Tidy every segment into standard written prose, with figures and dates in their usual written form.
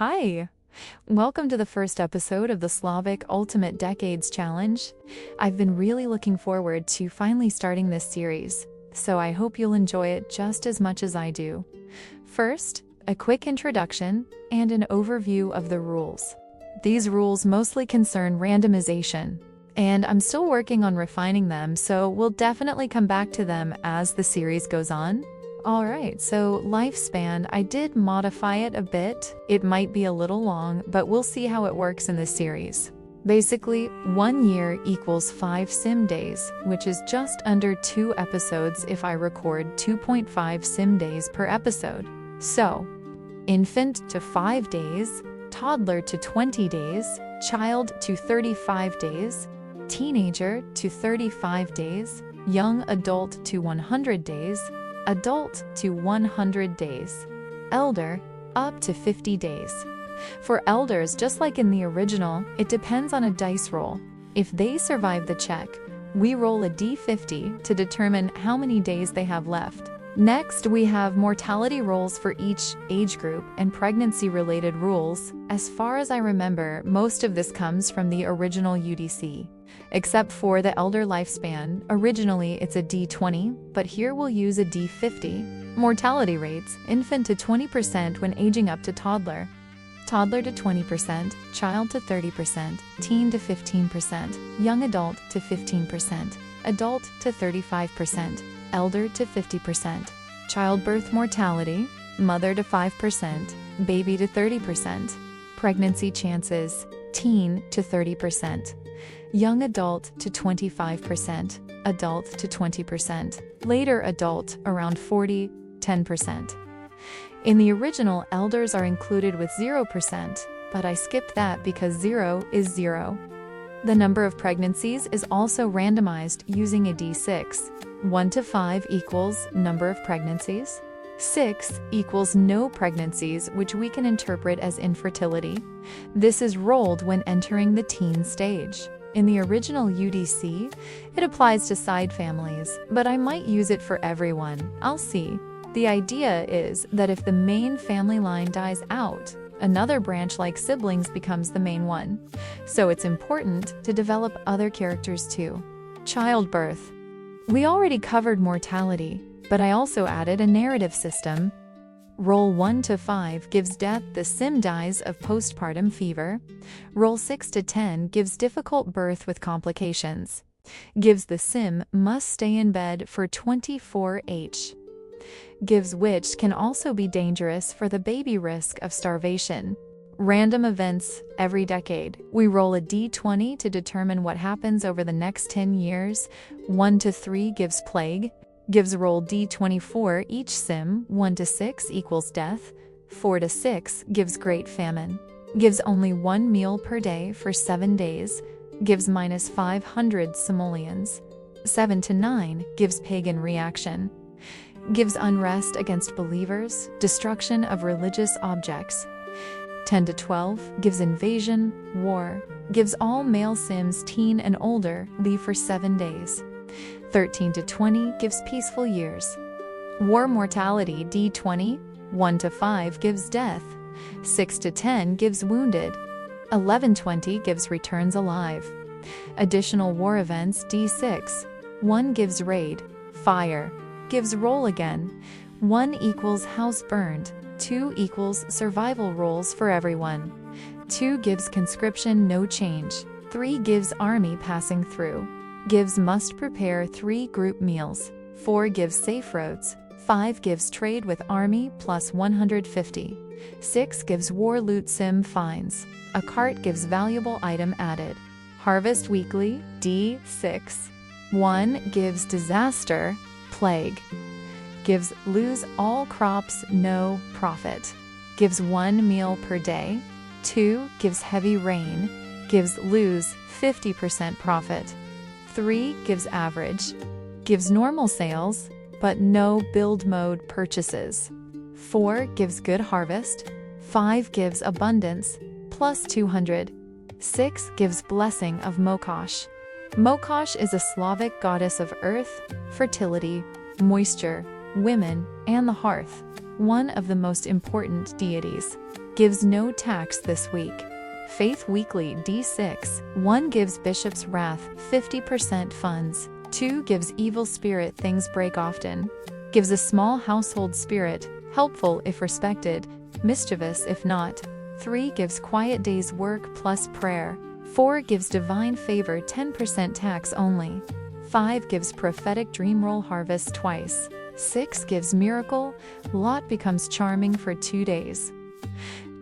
Hi! Welcome to the first episode of the Slavic Ultimate Decades Challenge. I've been really looking forward to finally starting this series, so I hope you'll enjoy it just as much as I do. First, a quick introduction and an overview of the rules. These rules mostly concern randomization, and I'm still working on refining them, so we'll definitely come back to them as the series goes on. Alright, so lifespan, I did modify it a bit. It might be a little long, but we'll see how it works in this series. Basically, 1 year equals 5 sim days, which is just under 2 episodes if I record 2.5 sim days per episode. So, infant to 5 days, toddler to 20 days, child to 35 days, teenager to 35 days, young adult to 100 days, adult to 100 days, elder up to 50 days. For elders, just like in the original, it depends on a dice roll. If they survive the check, we roll a d50 to determine how many days they have left. Next, we have mortality rolls for each age group and pregnancy-related rules. As far as I remember, most of this comes from the original UDC. Except for the elder lifespan, originally it's a D20, but here we'll use a D50. Mortality rates, infant to 20% when aging up to toddler, toddler to 20%, child to 30%, teen to 15%, young adult to 15%, adult to 35%, elder to 50%, childbirth mortality, mother to 5%, baby to 30%, pregnancy chances, teen to 30%. Young adult to 25%, adult to 20%, later adult around 10%. In the original, elders are included with 0%, but I skipped that because 0 is 0. The number of pregnancies is also randomized using a D6. 1 to 5 equals number of pregnancies. 6 equals no pregnancies, which we can interpret as infertility. This is rolled when entering the teen stage. In the original UDC, it applies to side families, but I might use it for everyone. I'll see. The idea is that if the main family line dies out, another branch like siblings becomes the main one. So it's important to develop other characters too. Childbirth. We already covered mortality, but I also added a narrative system. Roll 1 to 5 gives death, the sim dies of postpartum fever. Roll 6 to 10 gives difficult birth with complications. Gives the sim must stay in bed for 24h. Gives which can also be dangerous for the baby, risk of starvation. Random events every decade. We roll a d20 to determine what happens over the next 10 years. 1 to 3 gives plague. Gives roll d24 each sim. 1 to 6 equals death. 4 to 6 gives great famine. Gives only 1 meal per day for 7 days. Gives minus 500 simoleons. 7 to 9 gives pagan reaction. Gives unrest against believers, destruction of religious objects. 10 to 12 gives invasion, war. Gives all male sims teen and older leave for 7 days. 13 to 20 gives peaceful years. War mortality D20, 1 to 5 gives death. 6 to 10 gives wounded. 11-20 gives returns alive. Additional war events D6, 1 gives raid, fire, gives roll again. 1 equals house burned, 2 equals survival rolls for everyone. 2 gives conscription, no change. 3 gives army passing through. Gives must prepare 3 group meals. 4 gives safe roads. 5 gives trade with army plus 150. 6 gives war loot sim fines. A cart gives valuable item added. Harvest weekly D6. 1 gives disaster, plague. Gives lose all crops, no profit. Gives 1 meal per day. 2 gives heavy rain. Gives lose 50% profit. 3 gives average. Gives normal sales, but no build mode purchases. 4 gives good harvest. 5 gives abundance, plus 200. 6 gives blessing of Mokosh. Mokosh is a Slavic goddess of earth, fertility, moisture, women, and the hearth, one of the most important deities. gives no tax this week. Faith Weekly D6, 1 gives Bishop's Wrath 50% funds. 2 gives Evil Spirit Things Break Often. Gives a Small Household Spirit, helpful if respected, mischievous if not. 3 gives Quiet Days Work plus Prayer. 4 gives Divine Favor 10% tax only. 5 gives Prophetic Dream Roll Harvest twice. 6 gives Miracle, Lot becomes charming for 2 days.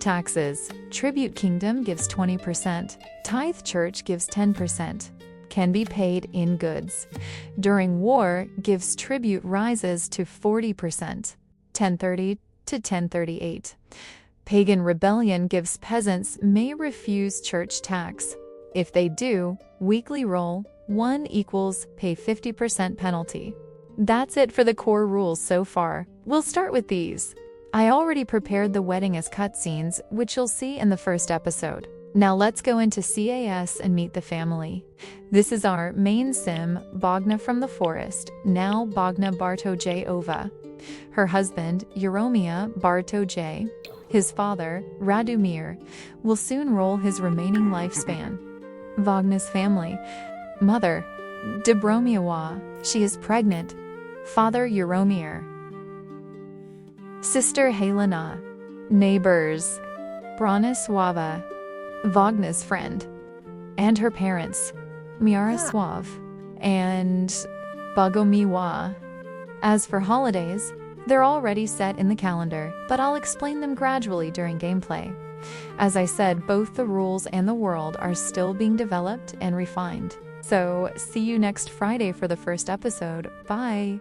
Taxes. Tribute Kingdom gives 20%. Tithe Church gives 10%. Can be paid in goods. During war gives tribute rises to 40%. 1030 to 1038. Pagan Rebellion gives peasants may refuse church tax. If they do, weekly roll 1 equals pay 50% penalty. That's it for the core rules so far. We'll start with these. I already prepared the wedding as cutscenes, which you'll see in the first episode. Now let's go into CAS and meet the family. This is our main sim, Bogna from the Forest, now Bogna Bartojova. Her husband, Yeromia Bartoj. His father, Radomir, will soon roll his remaining lifespan. Vogna's family. Mother, Dobromiawa, she is pregnant. Father, Yeromir. Sister, Helena. Neighbors, Bronislava, Vogna's friend. And her parents, Miaroslav and Bogomiwa. As for holidays, they're already set in the calendar, but I'll explain them gradually during gameplay. As I said, both the rules and the world are still being developed and refined. So, see you next Friday for the first episode. Bye!